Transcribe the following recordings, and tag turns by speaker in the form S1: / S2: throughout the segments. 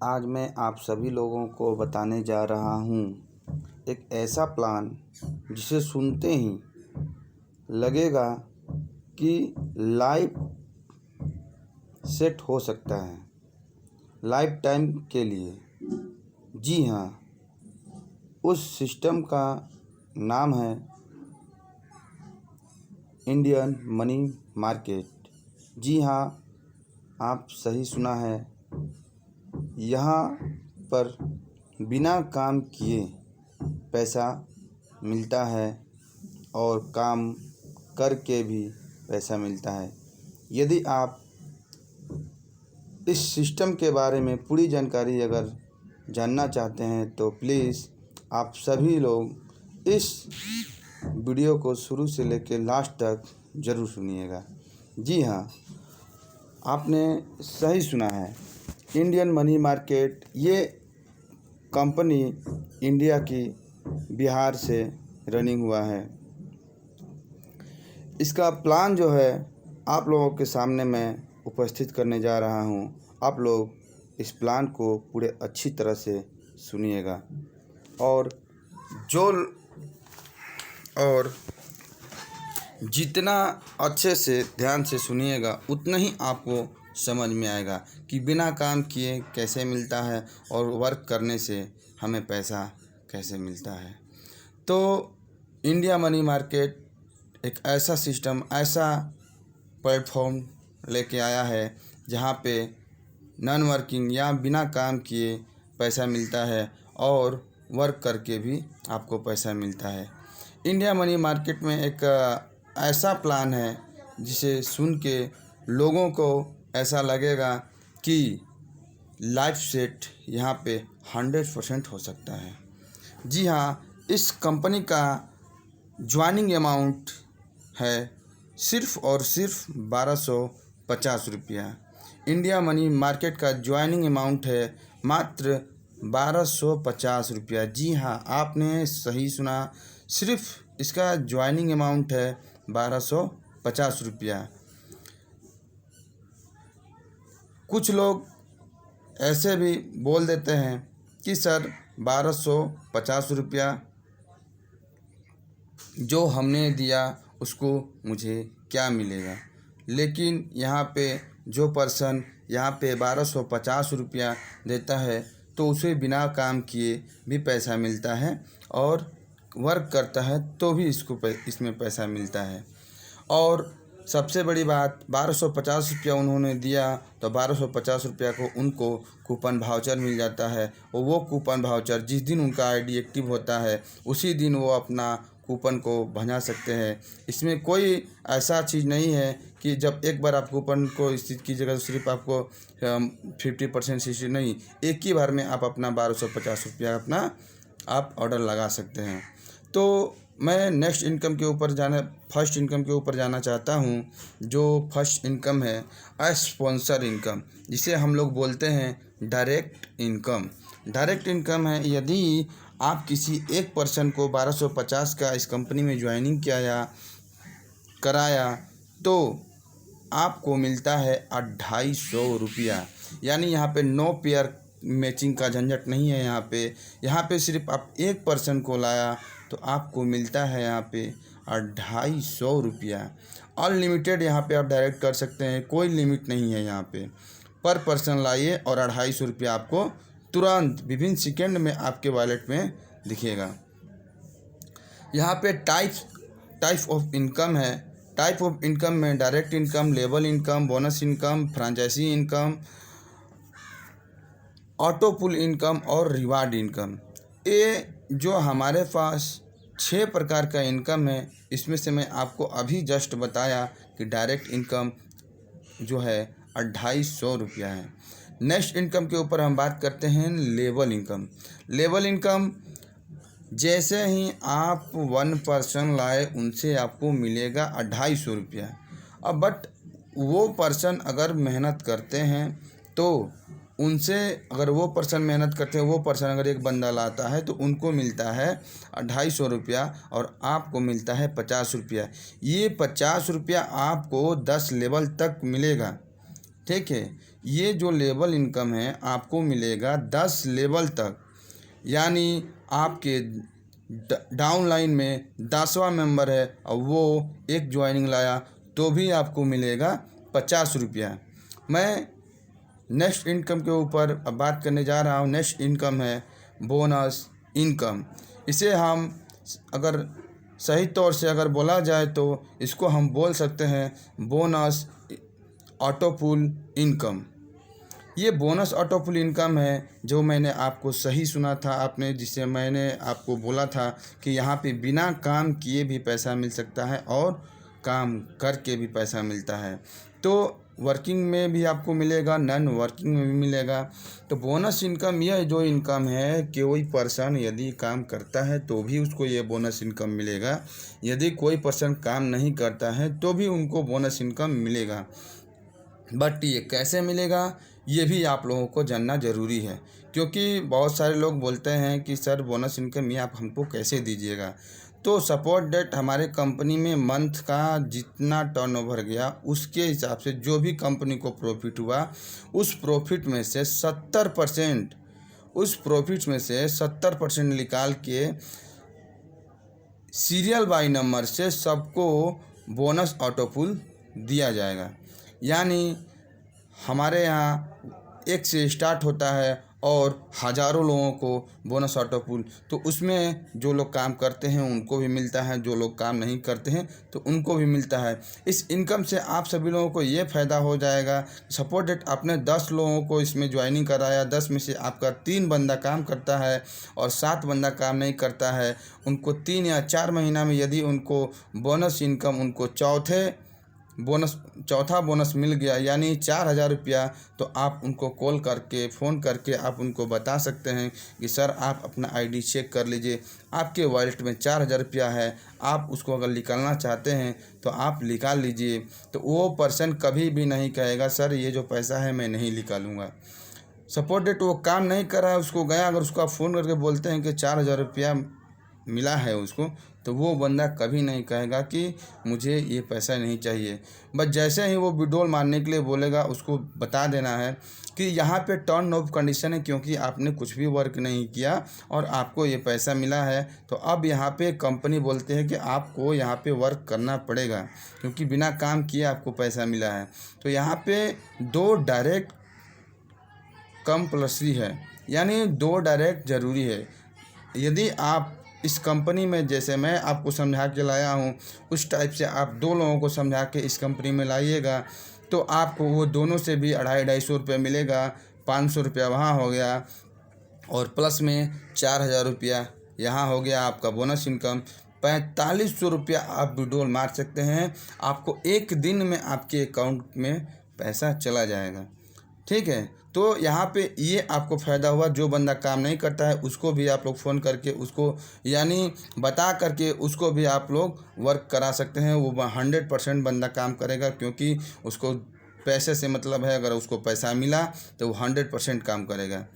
S1: आज मैं आप सभी लोगों को बताने जा रहा हूँ एक ऐसा प्लान जिसे सुनते ही लगेगा कि लाइफ सेट हो सकता है लाइफ टाइम के लिए। जी हाँ, उस सिस्टम का नाम है इंडियन मनी मार्केट। जी हाँ, आप सही सुना है। यहाँ पर बिना काम किए पैसा मिलता है और काम करके भी पैसा मिलता है। यदि आप इस सिस्टम के बारे में पूरी जानकारी अगर जानना चाहते हैं तो प्लीज़ आप सभी लोग इस वीडियो को शुरू से लेकर लास्ट तक ज़रूर सुनिएगा। जी हाँ, आपने सही सुना है। इंडियन मनी मार्केट ये कंपनी इंडिया की बिहार से रनिंग हुआ है। इसका प्लान जो है आप लोगों के सामने मैं उपस्थित करने जा रहा हूँ। आप लोग इस प्लान को पूरे अच्छी तरह से सुनिएगा और जितना अच्छे से ध्यान से सुनिएगा उतना ही आपको समझ में आएगा कि बिना काम किए कैसे मिलता है और वर्क करने से हमें पैसा कैसे मिलता है। तो इंडिया मनी मार्केट एक ऐसा सिस्टम, ऐसा प्लेटफॉर्म लेके आया है जहाँ पे नॉन वर्किंग या बिना काम किए पैसा मिलता है और वर्क करके भी आपको पैसा मिलता है। इंडिया मनी मार्केट में एक ऐसा प्लान है जिसे सुन के लोगों को ऐसा लगेगा कि लाइफ सेट यहाँ पे 100% हो सकता है। जी हाँ, इस कंपनी का ज्वाइनिंग अमाउंट है सिर्फ़ और सिर्फ 1250 रुपया। इंडिया मनी मार्केट का ज्वाइनिंग अमाउंट है मात्र 1250 रुपया। जी हाँ, आपने सही सुना, सिर्फ इसका ज्वाइनिंग अमाउंट है 1250 रुपया। कुछ लोग ऐसे भी बोल देते हैं कि सर 1250 रुपया जो हमने दिया उसको मुझे क्या मिलेगा। लेकिन यहाँ पे जो पर्सन यहाँ पे 1250 रुपया देता है तो उसे बिना काम किए भी पैसा मिलता है और वर्क करता है तो भी इसमें पैसा मिलता है। और सबसे बड़ी बात, 1250 रुपया उन्होंने दिया तो 1250 रुपया को उनको कूपन भाउचर मिल जाता है और वो कूपन भाउचर जिस दिन उनका आईडी एक्टिव होता है उसी दिन वो अपना कूपन को भंजा सकते हैं। इसमें कोई ऐसा चीज़ नहीं है कि जब एक बार आप कूपन को इस्तेमाल कीजिएगा तो सिर्फ आपको 50% 60 नहीं, एक ही बार में आप अपना 1250 रुपया अपना आप ऑर्डर लगा सकते हैं। तो मैं फर्स्ट इनकम के ऊपर जाना चाहता हूँ। जो फर्स्ट इनकम है स्पॉन्सर इनकम, जिसे हम लोग बोलते हैं डायरेक्ट इनकम। डायरेक्ट इनकम है यदि आप किसी एक पर्सन को 1250 का इस कंपनी में ज्वाइनिंग कराया तो आपको मिलता है 250 रुपया। यानी यहाँ पे नो पेयर मैचिंग का झंझट नहीं है। यहाँ पे सिर्फ आप एक पर्सन को लाया तो आपको मिलता है यहाँ पे 250 रुपया। अनलिमिटेड यहाँ पे आप डायरेक्ट कर सकते हैं, कोई लिमिट नहीं है। यहाँ पे पर पर्सन लाइए और 250 रुपया आपको तुरंत विभिन्न सेकेंड में आपके वॉलेट में दिखेगा। यहाँ पे टाइप ऑफ इनकम है। टाइप ऑफ इनकम में direct income, level income, bonus income, franchisee income, auto pool income और रिवार्ड इनकम। ये जो हमारे पास 6 प्रकार का इनकम है, इसमें से मैं आपको अभी जस्ट बताया कि डायरेक्ट इनकम जो है 250 रुपया है। नेक्स्ट इनकम के ऊपर हम बात करते हैं लेवल इनकम। लेवल इनकम जैसे ही आप 1 पर्सन लाए उनसे आपको मिलेगा 250 रुपया। अब बट वो पर्सन अगर मेहनत करते हैं तो उनसे, अगर वो पर्सन मेहनत करते हैं, वो पर्सन अगर एक बंदा लाता है तो उनको मिलता है 250 रुपया और आपको मिलता है 50 रुपया। ये 50 रुपया आपको 10 लेवल तक मिलेगा। ठीक है। ये जो लेवल इनकम है आपको मिलेगा 10 लेवल तक, यानी आपके डाउन लाइन में 10वां मेंबर है और वो एक ज्वाइनिंग लाया तो भी आपको मिलेगा 50 रुपया। मैं नेक्स्ट इनकम के ऊपर अब बात करने जा रहा हूँ। नेक्स्ट इनकम है बोनस इनकम। इसे हम अगर सही तौर से अगर बोला जाए तो इसको हम बोल सकते हैं बोनस ऑटोपुल इनकम। ये बोनस ऑटोपुल इनकम है जो मैंने आपको सही सुना था आपने, जिसे मैंने आपको बोला था कि यहाँ पे बिना काम किए भी पैसा मिल सकता है और काम करके भी पैसा मिलता है। तो वर्किंग में भी आपको मिलेगा, नॉन वर्किंग में भी मिलेगा। तो बोनस इनकम यह जो इनकम है कि कोई पर्सन यदि काम करता है तो भी उसको ये बोनस इनकम मिलेगा, यदि कोई पर्सन काम नहीं करता है तो भी उनको बोनस इनकम मिलेगा। बट ये कैसे मिलेगा ये भी आप लोगों को जानना ज़रूरी है, क्योंकि बहुत सारे लोग बोलते हैं कि सर बोनस इनकम ये आप हमको कैसे दीजिएगा। तो सपोज डेट हमारे कंपनी में मंथ का जितना टर्नओवर गया उसके हिसाब से जो भी कंपनी को प्रॉफिट हुआ उस प्रॉफिट में से 70% निकाल के सीरियल बाई नंबर से सबको बोनस ऑटोपुल दिया जाएगा। यानी हमारे यहाँ 1 से स्टार्ट होता है और हज़ारों लोगों को बोनस ऑटोपुल, तो उसमें जो लोग काम करते हैं उनको भी मिलता है, जो लोग काम नहीं करते हैं तो उनको भी मिलता है। इस इनकम से आप सभी लोगों को ये फ़ायदा हो जाएगा। सपोज डेट आपने 10 लोगों को इसमें ज्वाइनिंग कराया, 10 में से आपका 3 बंदा काम करता है और 7 बंदा काम नहीं करता है। उनको 3 या 4 महीना में यदि उनको बोनस इनकम उनको चौथा बोनस मिल गया यानी 4000 रुपया, तो आप उनको कॉल करके फ़ोन करके आप उनको बता सकते हैं कि सर आप अपना आईडी चेक कर लीजिए, आपके वॉलेट में 4000 रुपया है, आप उसको अगर निकालना चाहते हैं तो आप निकाल लीजिए। तो वो पर्सन कभी भी नहीं कहेगा सर ये जो पैसा है मैं नहीं निकालूंगा। सपोज डेट वो काम नहीं कर रहा है, उसको गया अगर उसको आप फ़ोन करके बोलते हैं कि 4000 रुपया मिला है उसको, तो वो बंदा कभी नहीं कहेगा कि मुझे ये पैसा नहीं चाहिए। बस जैसे ही वो विड्रॉल मारने के लिए बोलेगा उसको बता देना है कि यहाँ पे टर्न ऑफ कंडीशन है, क्योंकि आपने कुछ भी वर्क नहीं किया और आपको ये पैसा मिला है। तो अब यहाँ पे कंपनी बोलते हैं कि आपको यहाँ पे वर्क करना पड़ेगा, क्योंकि बिना काम किए आपको पैसा मिला है। तो यहाँ पे 2 डायरेक्ट कंपल्सरी है, यानी 2 डायरेक्ट ज़रूरी है। यदि आप इस कंपनी में, जैसे मैं आपको समझा के लाया हूँ उस टाइप से आप 2 लोगों को समझा के इस कंपनी में लाइएगा तो आपको वो दोनों से भी 250-250 रुपये मिलेगा। 500 रुपया वहाँ हो गया और प्लस में 4000 रुपया यहाँ हो गया आपका बोनस इनकम। 4500 रुपया आप विड्रॉल मार सकते हैं, आपको 1 दिन में आपके अकाउंट में पैसा चला जाएगा। ठीक है, तो यहाँ पे ये आपको फ़ायदा हुआ। जो बंदा काम नहीं करता है उसको भी आप लोग फ़ोन करके उसको यानी बता करके उसको भी आप लोग वर्क करा सकते हैं। वो 100% बंदा काम करेगा, क्योंकि उसको पैसे से मतलब है। अगर उसको पैसा मिला तो वो 100% काम करेगा।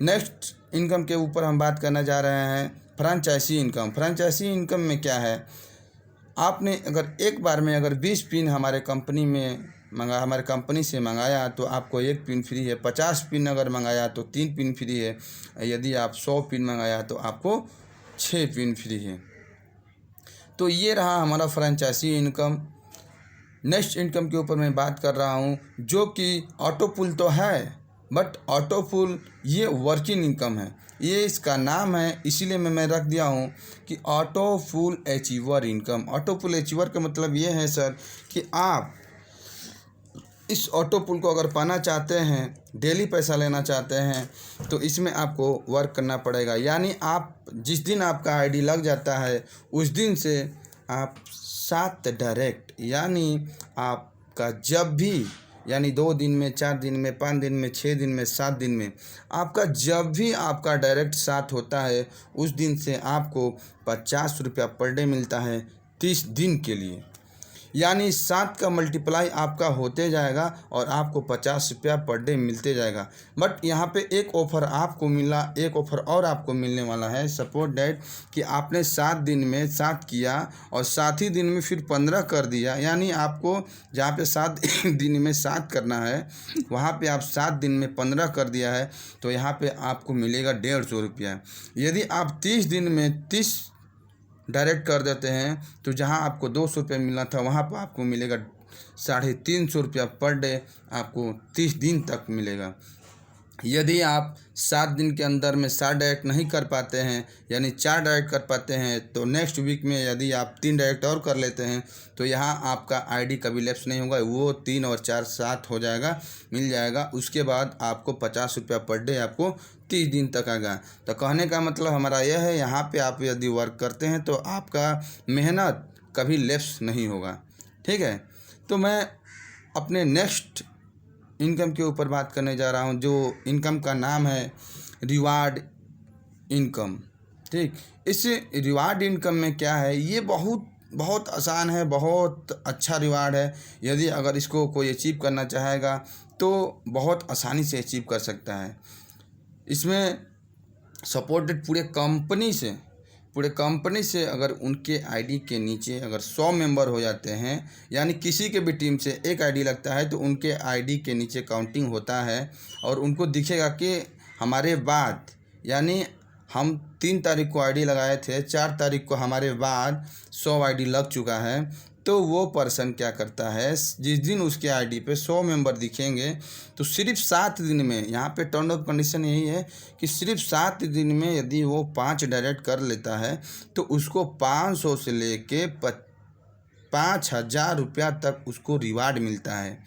S1: नेक्स्ट इनकम के ऊपर हम बात करना जा रहे हैं फ्रेंचाइजी इनकम। फ्रेंचाइजी इनकम में क्या है, आपने अगर एक बार में अगर 20 पिन हमारे कंपनी से मंगाया तो आपको 1 पिन फ्री है। 50 पिन अगर मंगाया तो 3 पिन फ्री है। यदि आप 100 पिन मंगाया तो आपको 6 पिन फ्री है। तो ये रहा हमारा फ्रेंचाइजी इनकम। नेक्स्ट इनकम के ऊपर मैं बात कर रहा हूँ, जो कि ऑटोपुल तो है बट ऑटोपुल ये वर्किंग इनकम है। ये इसका नाम है, इसीलिए मैं रख दिया हूँ कि ऑटोपुल अचीवर इनकम। ऑटोपुल अचीवर का मतलब ये है सर कि आप इस ऑटोपुल को अगर पाना चाहते हैं, डेली पैसा लेना चाहते हैं, तो इसमें आपको वर्क करना पड़ेगा। यानी आप जिस दिन आपका आईडी लग जाता है उस दिन से आप 7 डायरेक्ट, यानी आपका जब भी, यानी 2 दिन में, 4 दिन में, 5 दिन में, 6 दिन में, 7 दिन में, आपका जब भी आपका डायरेक्ट 7 होता है उस दिन से आपको 50 रुपया पर डे मिलता है 30 दिन के लिए। यानी 7 का मल्टीप्लाई आपका होते जाएगा और आपको 50 रुपया पर डे मिलते जाएगा। बट यहाँ पे एक ऑफ़र आपको मिला, एक ऑफ़र और आपको मिलने वाला है। सपोज डैट कि आपने 7 दिन में 7 किया और 7 ही दिन में फिर 15 कर दिया, यानी आपको जहाँ पे 7 दिन में 7 करना है वहाँ पे आप 7 दिन में 15 कर दिया है, तो यहाँ पे आपको मिलेगा 150 रुपया। यदि आप 30 दिन में 30 डायरेक्ट कर देते हैं तो जहां आपको 200 रुपये मिलना था वहां पर आपको मिलेगा 350 रुपया पर डे, आपको 30 दिन तक मिलेगा। यदि आप 7 दिन के अंदर में 7 डायरेक्ट नहीं कर पाते हैं, यानी 4 डायरेक्ट कर पाते हैं, तो नेक्स्ट वीक में यदि आप 3 डायरेक्ट और कर लेते हैं तो यहाँ आपका आईडी कभी लैप्स नहीं होगा, वो 3 और 4 7 हो जाएगा, मिल जाएगा। उसके बाद आपको 50 रुपया पर डे आपको 30 दिन तक आएगा। तो कहने का मतलब हमारा यह है, यहाँ पे आप यदि वर्क करते हैं तो आपका मेहनत कभी लैप्स नहीं होगा। ठीक है, तो मैं अपने नेक्स्ट इनकम के ऊपर बात करने जा रहा हूँ, जो इनकम का नाम है रिवार्ड इनकम। ठीक, इस रिवार्ड इनकम में क्या है, ये बहुत बहुत आसान है, बहुत अच्छा रिवार्ड है। यदि अगर इसको कोई अचीव करना चाहेगा तो बहुत आसानी से अचीव कर सकता है। इसमें सपोर्टेड पूरे कंपनी से अगर उनके आईडी के नीचे अगर 100 मेंबर हो जाते हैं, यानी किसी के भी टीम से एक आईडी लगता है तो उनके आईडी के नीचे काउंटिंग होता है और उनको दिखेगा कि हमारे बाद, यानी हम 3 तारीख को आईडी लगाए थे, 4 तारीख को हमारे बाद 100 आईडी लग चुका है। तो वो पर्सन क्या करता है, जिस दिन उसके आईडी पे 100 मेंबर दिखेंगे तो सिर्फ 7 दिन में, यहाँ पे टर्न ऑफ कंडीशन यही है कि सिर्फ 7 दिन में यदि वो 5 डायरेक्ट कर लेता है तो उसको 500 से लेके 5,000 रुपया तक उसको रिवार्ड मिलता है।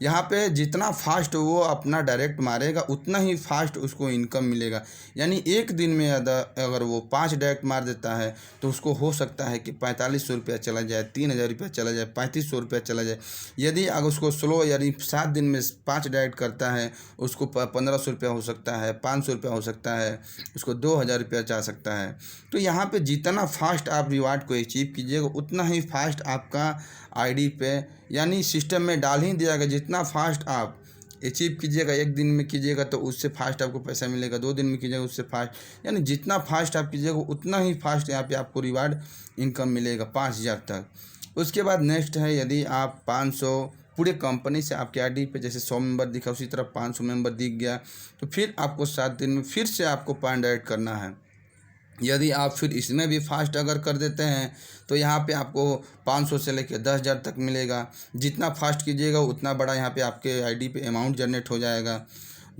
S1: यहाँ पे जितना फास्ट वो अपना डायरेक्ट मारेगा उतना ही फास्ट उसको इनकम मिलेगा। यानी एक दिन में अगर वो 5 डायरेक्ट मार देता है तो उसको हो सकता है कि 4500 रुपया चला जाए, 3000 रुपया चला जाए, 3500 रुपया चला जाए। यदि अगर उसको स्लो, यानी 7 दिन में 5 डायरेक्ट करता है, उसको 1500 रुपया हो सकता है, 500 रुपया हो सकता है, उसको 2000 रुपया जा सकता है। तो यहाँ पे जितना फास्ट आप रिवार्ड को अचीव कीजिएगा उतना ही फास्ट आपका आईडी पे, यानी सिस्टम में डाल ही दिया गया, जितना फास्ट आप अचीव कीजिएगा, एक दिन में कीजिएगा तो उससे फास्ट आपको पैसा मिलेगा, 2 दिन में कीजिएगा उससे फास्ट, यानी जितना फास्ट आप कीजिएगा उतना ही फास्ट यहाँ पे आपको रिवार्ड इनकम मिलेगा 5000 तक। उसके बाद नेक्स्ट है, यदि आप 500 पूरे कंपनी से आपके आईडी पे जैसे 100 मेंबर दिखा उसी तरह 500 मेंबर दिख गया तो फिर आपको 7 दिन में फिर से आपको 5 डायरेक्ट करना है। यदि आप फिर इसमें भी फास्ट अगर कर देते हैं तो यहाँ पे आपको 500 से लेकर 10,000 तक मिलेगा। जितना फास्ट कीजिएगा उतना बड़ा यहाँ पे आपके आईडी पे अमाउंट जनरेट हो जाएगा।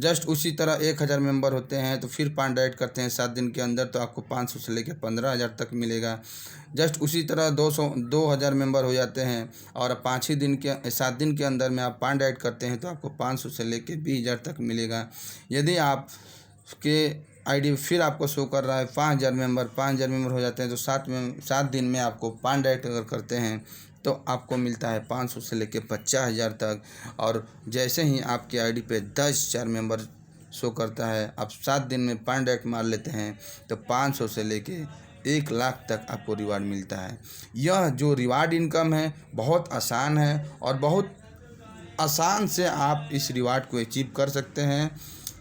S1: जस्ट उसी तरह 1000 मेंबर होते हैं तो फिर 5 डायरेक्ट करते हैं 7 दिन के अंदर तो आपको 500 से लेकर 15,000 तक मिलेगा। जस्ट उसी तरह 2000 मेंबर हो जाते हैं और 7 दिन के अंदर में आप 5 डायरेक्ट करते हैं तो आपको 500 से लेकर 20,000 तक मिलेगा। यदि आप के आईडी फिर आपको शो कर रहा है 5,000 मेंबर हो जाते हैं तो 7 दिन में आपको 5 डायरेक्ट अगर करते हैं तो आपको मिलता है 500 से लेके 50,000 तक। और जैसे ही आपके आईडी पे 10,000 मेंबर शो करता है, आप 7 दिन में 5 डायरेक्ट मार लेते हैं तो 500 से लेके 1 लाख तक आपको रिवार्ड मिलता है। यह जो रिवार्ड इनकम है बहुत आसान है और बहुत आसान से आप इस रिवार्ड को अचीव कर सकते हैं।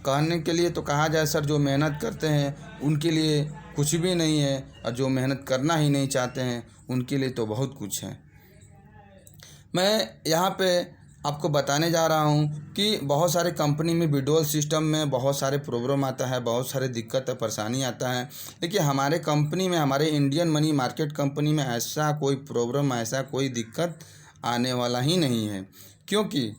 S1: कहने के लिए तो कहा जाए सर, जो मेहनत करते हैं उनके लिए कुछ भी नहीं है और जो मेहनत करना ही नहीं चाहते हैं उनके लिए तो बहुत कुछ है। मैं यहाँ पे आपको बताने जा रहा हूँ कि बहुत सारे कंपनी में विड्रॉल सिस्टम में बहुत सारे प्रॉब्लम आता है, बहुत सारे दिक्कत परेशानी आता है। देखिए हमारे कंपनी में, हमारे इंडियन मनी मार्केट कंपनी में ऐसा कोई प्रॉब्लम, ऐसा कोई दिक्कत आने वाला ही नहीं है। क्योंकि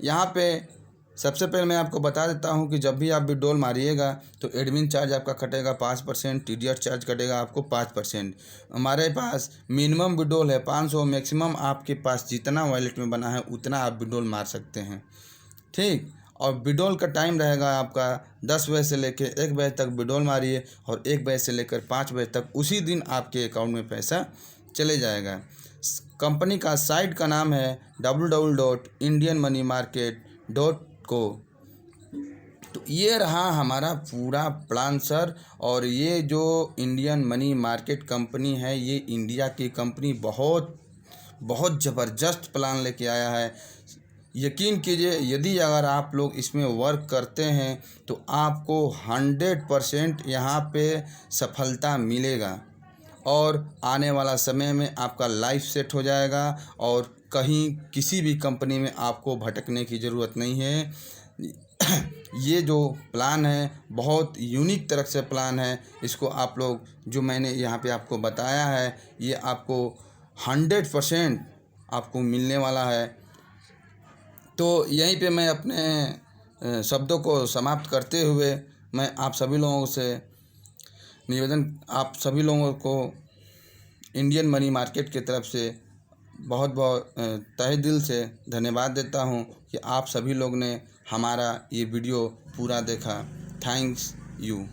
S1: यहाँ पे सबसे पहले मैं आपको बता देता हूँ कि जब भी आप विड्रॉल मारिएगा तो एडमिन चार्ज आपका कटेगा 5%, टीडीएस चार्ज कटेगा आपको 5%। हमारे पास मिनिमम विड्रॉल है 500, मैक्सिमम आपके पास जितना वॉलेट में बना है उतना आप विड्रॉल मार सकते हैं। ठीक, और विड्रॉल का टाइम रहेगा आपका 10 बजे से लेकर 1 बजे तक विड्रॉल मारिए और 1 बजे से लेकर 5 बजे तक उसी दिन आपके अकाउंट में पैसा चले जाएगा। कंपनी का साइट का नाम है www.indianmoneymarket.co। तो ये रहा हमारा पूरा प्लान सर। और ये जो इंडियन मनी मार्केट कंपनी है ये इंडिया की कंपनी बहुत बहुत ज़बरदस्त प्लान लेके आया है। यकीन कीजिए, यदि अगर आप लोग इसमें वर्क करते हैं तो आपको 100% यहाँ पे सफलता मिलेगा और आने वाला समय में आपका लाइफ सेट हो जाएगा और कहीं किसी भी कंपनी में आपको भटकने की ज़रूरत नहीं है। ये जो प्लान है बहुत यूनिक तरह से प्लान है। इसको आप लोग, जो मैंने यहाँ पे आपको बताया है, ये आपको 100% आपको मिलने वाला है। तो यहीं पे मैं अपने शब्दों को समाप्त करते हुए मैं आप सभी लोगों से आप सभी लोगों को इंडियन मनी मार्केट की तरफ से बहुत बहुत तहे दिल से धन्यवाद देता हूँ कि आप सभी लोग ने हमारा ये वीडियो पूरा देखा। Thanks you.